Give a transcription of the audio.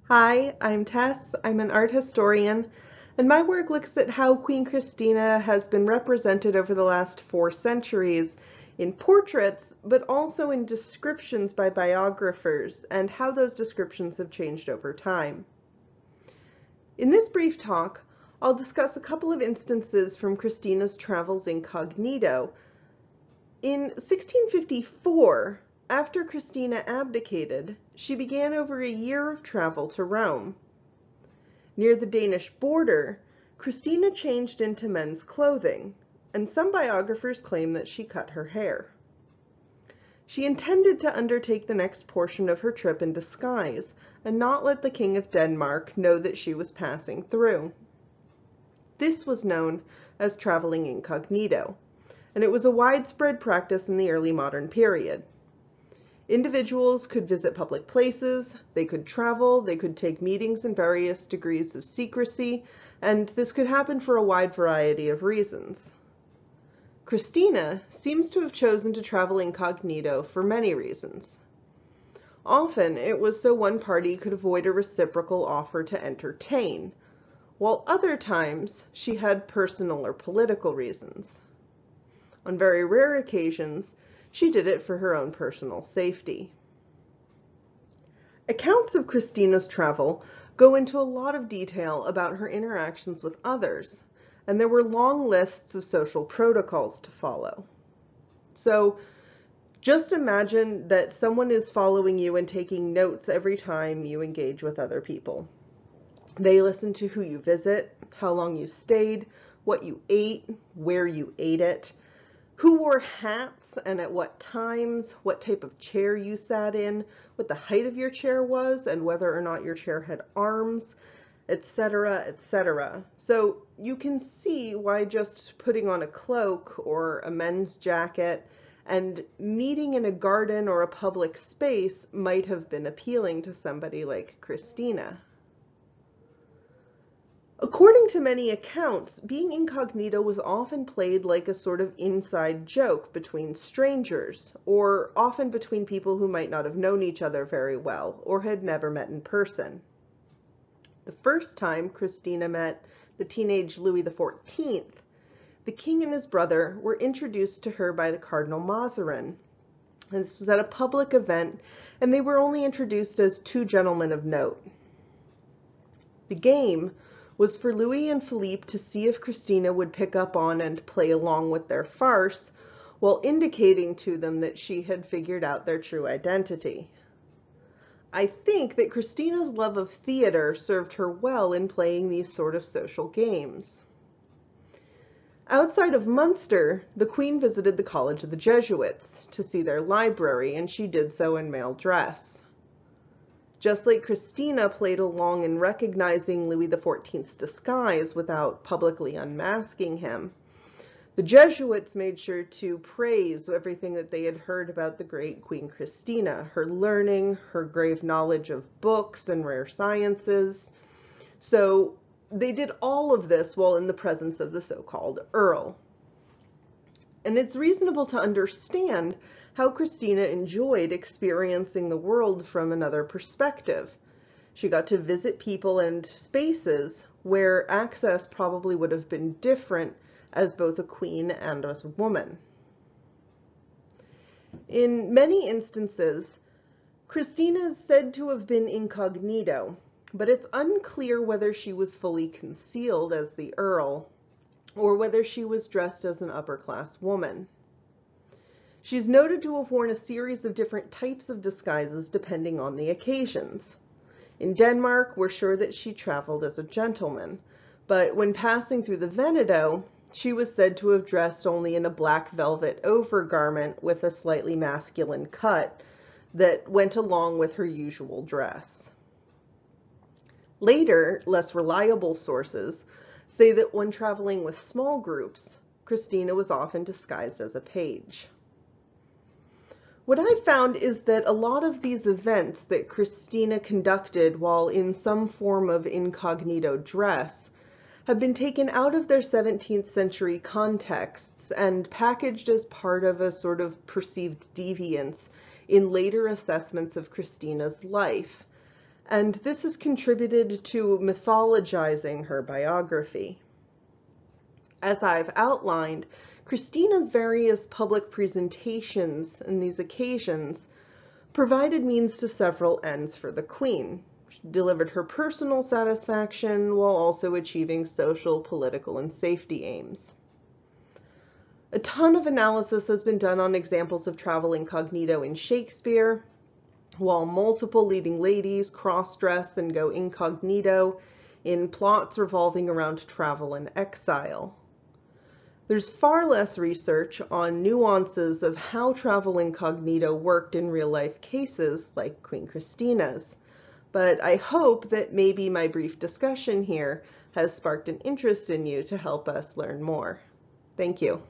Hi, I'm Tess. I'm an art historian, and my work looks at how Queen Christina has been represented over the last 4 centuries in portraits, but also in descriptions by biographers, and how those descriptions have changed over time. In this brief talk, I'll discuss a couple of instances from Christina's travels incognito. In 1654, after Christina abdicated, she began over a year of travel to Rome. Near the Danish border, Christina changed into men's clothing, and some biographers claim that she cut her hair. She intended to undertake the next portion of her trip in disguise and not let the King of Denmark know that she was passing through. This was known as traveling incognito, and it was a widespread practice in the early modern period. Individuals could visit public places, they could travel, they could take meetings in various degrees of secrecy, and this could happen for a wide variety of reasons. Christina seems to have chosen to travel incognito for many reasons. Often it was so one party could avoid a reciprocal offer to entertain, while other times she had personal or political reasons. On very rare occasions, she did it for her own personal safety. Accounts of Christina's travel go into a lot of detail about her interactions with others, and there were long lists of social protocols to follow. So just imagine that someone is following you and taking notes every time you engage with other people. They listen to who you visit, how long you stayed, what you ate, where you ate it, who wore hats and at what times, what type of chair you sat in, what the height of your chair was, and whether or not your chair had arms, etc., etc. So you can see why just putting on a cloak or a men's jacket and meeting in a garden or a public space might have been appealing to somebody like Christina. According to many accounts, being incognito was often played like a sort of inside joke between strangers, or often between people who might not have known each other very well or had never met in person. The first time Christina met the teenage Louis XIV, the king and his brother were introduced to her by the Cardinal Mazarin. And this was at a public event, and they were only introduced as two gentlemen of note. The game was for Louis and Philippe to see if Christina would pick up on and play along with their farce, while indicating to them that she had figured out their true identity. I think that Christina's love of theater served her well in playing these sort of social games. Outside of Munster, the Queen visited the College of the Jesuits to see their library, and she did so in male dress. Just like Christina played along in recognizing Louis XIV's disguise without publicly unmasking him, the Jesuits made sure to praise everything that they had heard about the great Queen Christina, her learning, her grave knowledge of books and rare sciences. So they did all of this while in the presence of the so-called Earl. And it's reasonable to understand how Christina enjoyed experiencing the world from another perspective. She got to visit people and spaces where access probably would have been different as both a queen and as a woman. In many instances, Christina is said to have been incognito, but it's unclear whether she was fully concealed as the Earl or whether she was dressed as an upper-class woman. She's noted to have worn a series of different types of disguises depending on the occasions. In Denmark, we're sure that she traveled as a gentleman, but when passing through the Veneto, she was said to have dressed only in a black velvet overgarment with a slightly masculine cut that went along with her usual dress. Later, less reliable sources say that when traveling with small groups, Christina was often disguised as a page. What I've found is that a lot of these events that Christina conducted while in some form of incognito dress have been taken out of their 17th century contexts and packaged as part of a sort of perceived deviance in later assessments of Christina's life, and this has contributed to mythologizing her biography. As I've outlined, Christina's various public presentations and these occasions provided means to several ends for the queen. She delivered her personal satisfaction while also achieving social, political, and safety aims. A ton of analysis has been done on examples of travel incognito in Shakespeare, while multiple leading ladies cross-dress and go incognito in plots revolving around travel and exile. There's far less research on nuances of how travel incognito worked in real-life cases like Queen Christina's, but I hope that maybe my brief discussion here has sparked an interest in you to help us learn more. Thank you.